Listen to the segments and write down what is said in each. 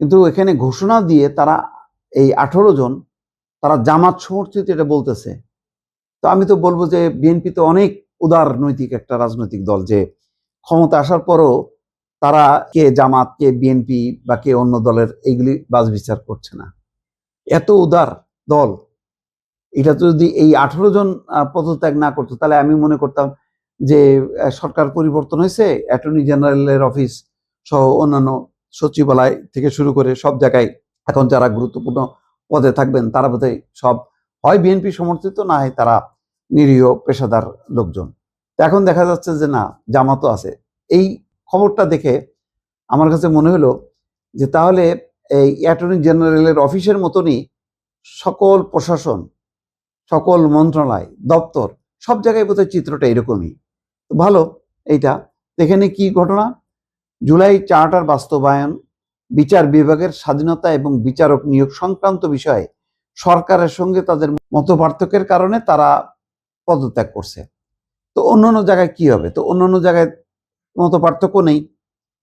কিন্তু এখানে ঘোষণা দিয়ে তারা এই 18 জন তারা জামাত সমর্থিত এটা বলতেছে। তো আমি তো বলবো যে বিএনপি তো অনেক উদার নৈতিক একটা রাজনৈতিক দল, যে ক্ষমতা আসার পরও তারা কে জামাত, কে বিএনপি বা কে অন্য দলের এইগুলি বাছবিচার করছে না। এত উদার দল, এটা তো যদি এই 18 জন পদত্যাগ না করতো, তাহলে আমি মনে করতাম যে সরকার পরিবর্তন হয়েছে, অ্যাটর্নি জেনারেলের অফিস সহ অন্যান্য সচিবালয় থেকে শুরু করে সব জায়গায় এখন যারা গুরুত্বপূর্ণ পদে থাকবেন তারা বোধহয় সব হয় বিএনপি সমর্থিত, না হয় তারা নিরীহ পেশাদার লোকজন। তো এখন দেখা যাচ্ছে যে না, জামাতও আছে। এই খবরটা দেখে আমার কাছে মনে হলো যে তাহলে এই অ্যাটর্নি জেনারেলের অফিসের মতনই সকল প্রশাসন, সকল মন্ত্রণালয়, দপ্তর, সব জায়গায় বোধহয় চিত্রটা এরকমই। ভালো এইটা। এখানে কি ঘটনা? জুলাই চার্টার বাস্তবায়ন, বিচার বিভাগের স্বাধীনতা এবং বিচারক নিয়োগ সংক্রান্ত বিষয়ে সরকারের সঙ্গে তাদের মতপার্থক্যের কারণে তারা পদত্যাগ করছে। তো অন্যান্য জায়গায় কি হবে? তো অন্যান্য জায়গায় মতপার্থক্য নেই,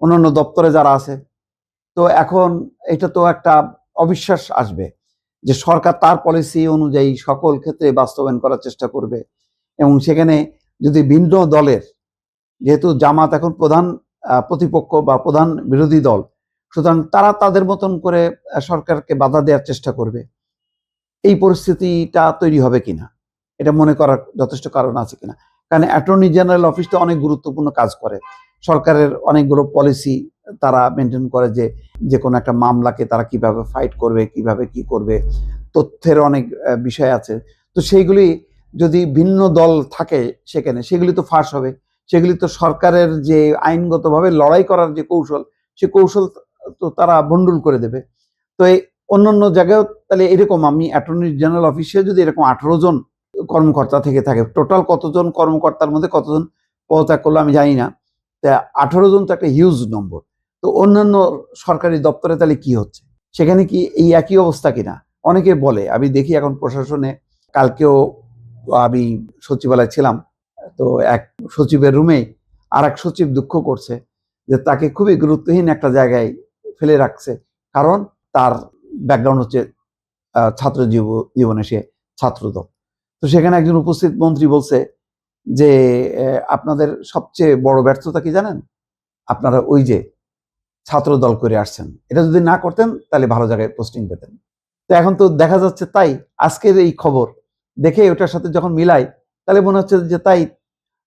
অন্যান্য দপ্তরে যারা আছে। তো এখন এটা তো একটা অবিশ্বাস আসবে যে সরকার তার পলিসি অনুযায়ী সকল ক্ষেত্রে বাস্তবায়ন করার চেষ্টা করবে, এবং সেখানে যদি ভিন্ন দলের, যেহেতু জামাত এখন প্রধান প্রতিপক্ষ বা প্রধান বিরোধী দল, সুতরাং তারা তাদের মতন করে সরকারকে বাধা দেওয়ার চেষ্টা করবে। এই পরিস্থিতিটা তৈরি হবে কিনা, এটা মনে করার যথেষ্ট কারণ আছে কিনা। কারণ অ্যাটর্নি জেনারেল অফিসটা অনেক গুরুত্বপূর্ণ কাজ করে, সরকারের অনেকগুলো পলিসি তারা মেনটেন করে, যে যে কোনো একটা মামলাকে তারা কিভাবে ফাইট করবে, কিভাবে কি করবে, তথ্যের অনেক বিষয় আছে। তো সেইগুলি যদি ভিন্ন দল থাকে সেখানে, সেগুলি তো ফাঁস হবে, সেগুলি তো সরকারের যে আইনগতভাবে লড়াই করার যে কৌশল, সে কৌশল তো তারা ভণ্ডুল করে দেবে। তো এই অন্যান্য জায়গায়ও তাহলে এরকম, আমি অ্যাটর্নি জেনারেল অফিসে যদি এরকম 18 জন কর্মকর্তা থেকে থাকে, টোটাল কতজন কর্মকর্তার মধ্যে কতজন পদত্যাগ করলো আমি জানি না, তা 18 জন তো একটা হিউজ নম্বর। তো অন্যান্য সরকারি দপ্তরে তাহলে কি হচ্ছে, সেখানে কি এই একই অবস্থা কিনা অনেকে বলে। আমি দেখি এখন প্রশাসনে, কালকেও আমি সচিবালয় ছিলাম, তো এক সচিবের রুমে আর এক সচিব দুঃখ করছে যে তাকে খুবই গুরুত্বহীন একটা জায়গায় ফেলে রাখছে, কারণ তার ব্যাকগ্রাউন্ড হচ্ছে ছাত্র জীবনে সে ছাত্রদল। তো সেখানে একজন উপস্থিত মন্ত্রী বলছে যে আপনাদের সবচেয়ে বড় ব্যর্থতা কি জানেন? আপনারা ওই যে ছাত্র দল করে আসছেন, এটা যদি না করতেন তাহলে ভালো জায়গায় পোস্টিং পেতেন। তো এখন তো দেখা যাচ্ছে তাই, আজকের এই খবর দেখে ওটার সাথে যখন মিলাই, তাহলে মনে হচ্ছে যে তাই,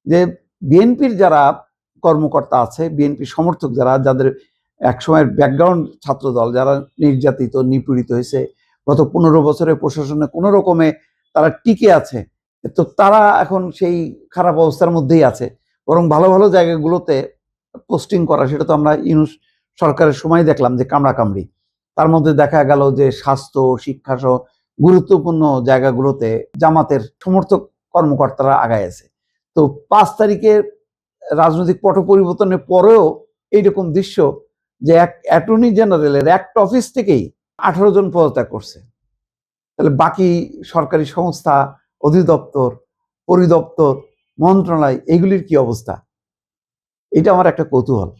যে বিএনপির যারা কর্মকর্তা আছে, বিএনপি সমর্থক যারা, যাদের একসময়ের ব্যাকগ্রাউন্ড ছাত্রদল, যারা নির্যাতিত নিপীড়িত হয়েছে, গত 15 বছরে প্রশাসনে কোনো রকমে তারা টিকে আছে, তো তারা এখন সেই খারাপ অবস্থার মধ্যেই আছে। বরং ভালো ভালো জায়গাগুলোতে পোস্টিং করা, সেটা তো আমরা ইউনূস সরকারের সময় দেখলাম যে কামড়াকামড়ি। তার মধ্যে দেখা গেল যে স্বাস্থ্য, শিক্ষা সহ গুরুত্বপূর্ণ জায়গাগুলোতে জামাতের সমর্থক কর্মকর্তারা আগায় আছে। তো 5 তারিখের রাজনৈতিক পট পরিবর্তনের পরেও এইরকম দৃশ্য, যে এক অ্যাটর্নি জেনারেলের একটা অফিস থেকেই 18 জন পদত্যাগ করছে। তাহলে বাকি সরকারি সংস্থা, অধিদপ্তর, পরিদপ্তর, মন্ত্রণালয়, এগুলির কি অবস্থা? এটা আমার একটা কৌতূহল।